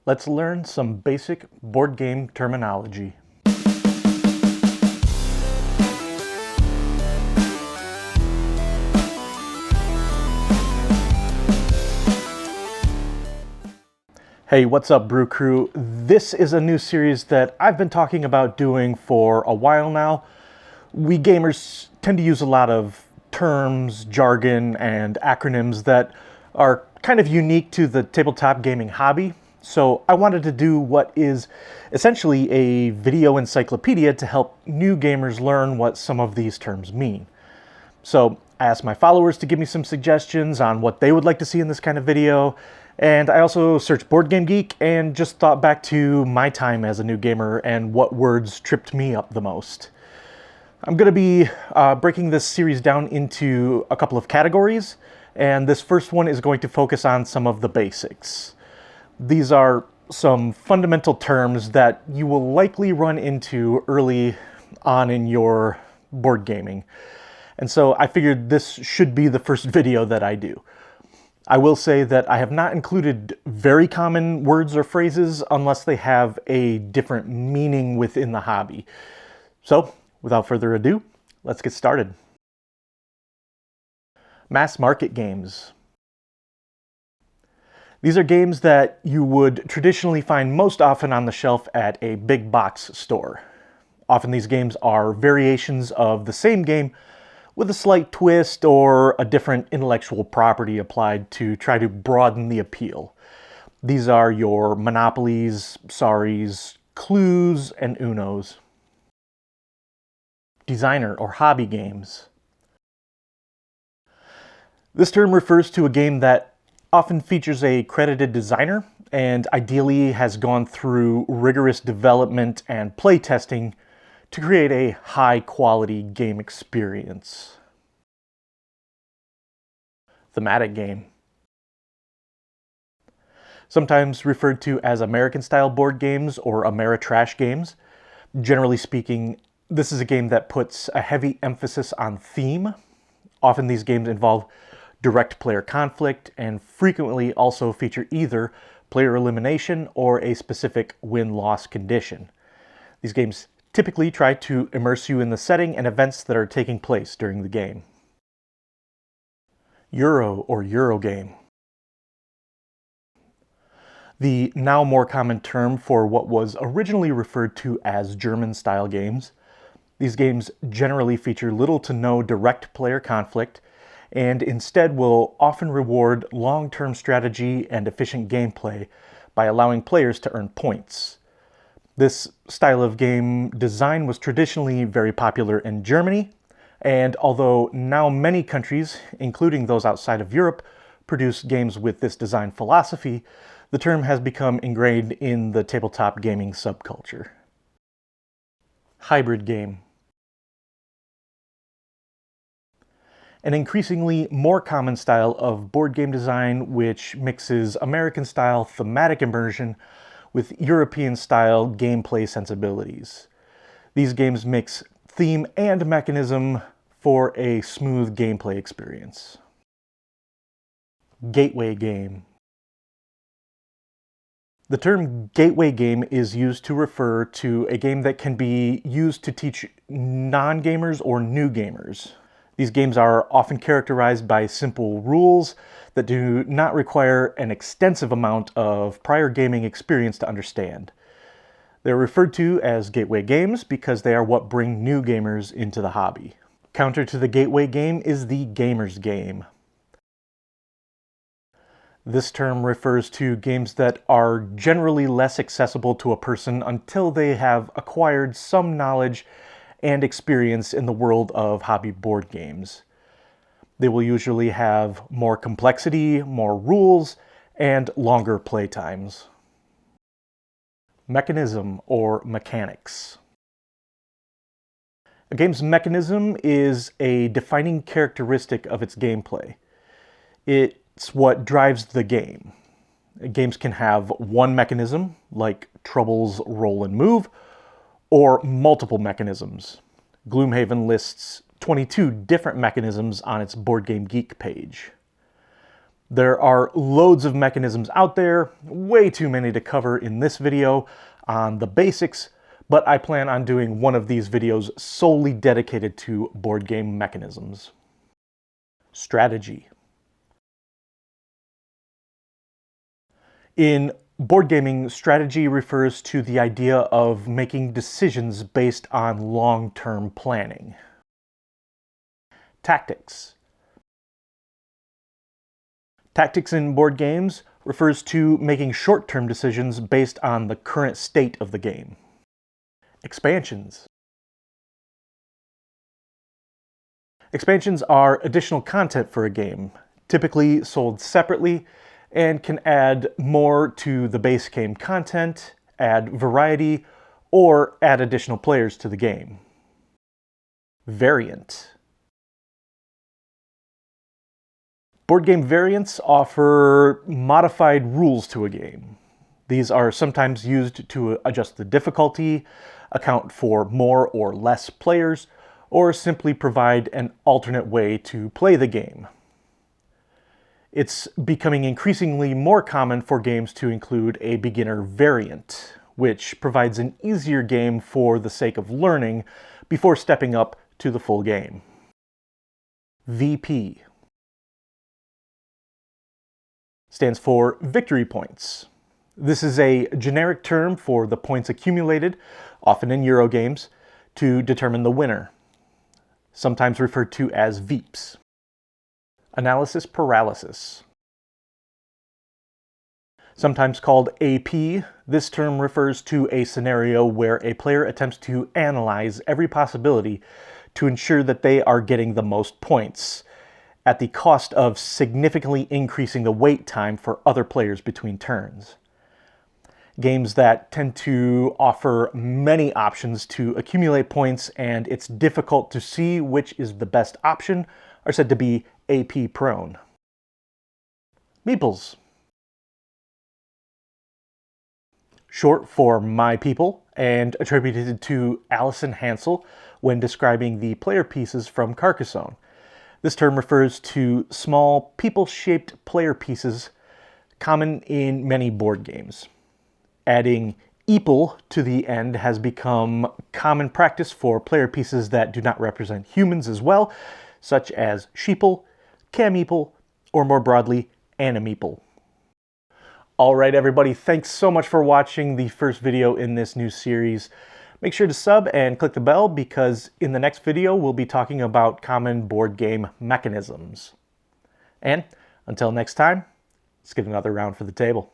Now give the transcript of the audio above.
Let's learn some basic board game terminology. Hey, what's up, Brew Crew? This is a new series that I've been talking about doing for a while now. We gamers tend to use a lot of terms, jargon, and acronyms that are kind of unique to the tabletop gaming hobby. So I wanted to do what is essentially a video encyclopedia to help new gamers learn what some of these terms mean. So I asked my followers to give me some suggestions on what they would like to see in this kind of video. And I also searched Board Game Geek and just thought back to my time as a new gamer and what words tripped me up the most. I'm going to be breaking this series down into a couple of categories, and this first one is going to focus on some of the basics. These are some fundamental terms that you will likely run into early on in your board gaming. And so I figured this should be the first video that I do. I will say that I have not included very common words or phrases unless they have a different meaning within the hobby. So, without further ado, let's get started. Mass market games. These are games that you would traditionally find most often on the shelf at a big box store. Often these games are variations of the same game with a slight twist or a different intellectual property applied to try to broaden the appeal. These are your Monopolies, Sorries, Clues, and Unos. Designer or hobby games. This term refers to a game that often features a credited designer and ideally has gone through rigorous development and playtesting to create a high-quality game experience. Thematic game. Sometimes referred to as American-style board games or Ameritrash games. Generally speaking, this is a game that puts a heavy emphasis on theme. Often these games involve direct player conflict and frequently also feature either player elimination or a specific win-loss condition. These games typically try to immerse you in the setting and events that are taking place during the game. Euro or Eurogame. The now more common term for what was originally referred to as German-style games. These games generally feature little to no direct player conflict and instead will often reward long-term strategy and efficient gameplay by allowing players to earn points. This style of game design was traditionally very popular in Germany, and although now many countries, including those outside of Europe, produce games with this design philosophy, the term has become ingrained in the tabletop gaming subculture. Hybrid game. An increasingly more common style of board game design which mixes American-style thematic immersion with European-style gameplay sensibilities. These games mix theme and mechanism for a smooth gameplay experience. Gateway game. The term gateway game is used to refer to a game that can be used to teach non-gamers or new gamers. These games are often characterized by simple rules that do not require an extensive amount of prior gaming experience to understand. They're referred to as gateway games because they are what bring new gamers into the hobby. Counter to the gateway game is the gamer's game. This term refers to games that are generally less accessible to a person until they have acquired some knowledge and experience in the world of hobby board games. They will usually have more complexity, more rules, and longer play times. Mechanism or mechanics. A game's mechanism is a defining characteristic of its gameplay. It's what drives the game. Games can have one mechanism, like Trouble's Roll and Move, or multiple mechanisms. Gloomhaven lists 22 different mechanisms on its Board Game Geek page. There are loads of mechanisms out there, way too many to cover in this video on the basics, but I plan on doing one of these videos solely dedicated to board game mechanisms. Strategy. In board gaming, strategy refers to the idea of making decisions based on long-term planning. Tactics. Tactics in board games refers to making short-term decisions based on the current state of the game. Expansions. Expansions are additional content for a game, typically sold separately, and can add more to the base game content, add variety, or add additional players to the game. Variant. Board game variants offer modified rules to a game. These are sometimes used to adjust the difficulty, account for more or less players, or simply provide an alternate way to play the game. It's becoming increasingly more common for games to include a beginner variant, which provides an easier game for the sake of learning before stepping up to the full game. VP stands for victory points. This is a generic term for the points accumulated, often in Euro games, to determine the winner, sometimes referred to as VEEPs. Analysis paralysis. Sometimes called AP, this term refers to a scenario where a player attempts to analyze every possibility to ensure that they are getting the most points, at the cost of significantly increasing the wait time for other players between turns. Games that tend to offer many options to accumulate points and it's difficult to see which is the best option are said to be AP prone. Meeples. Short for My People and attributed to Alison Hansel when describing the player pieces from Carcassonne. This term refers to small people-shaped player pieces common in many board games. Adding eeple to the end has become common practice for player pieces that do not represent humans as well, such as sheeple, cameeple, or more broadly, animeeple. Alright everybody, thanks so much for watching the first video in this new series. Make sure to sub and click the bell because in the next video we'll be talking about common board game mechanisms. And until next time, let's get another round for the table.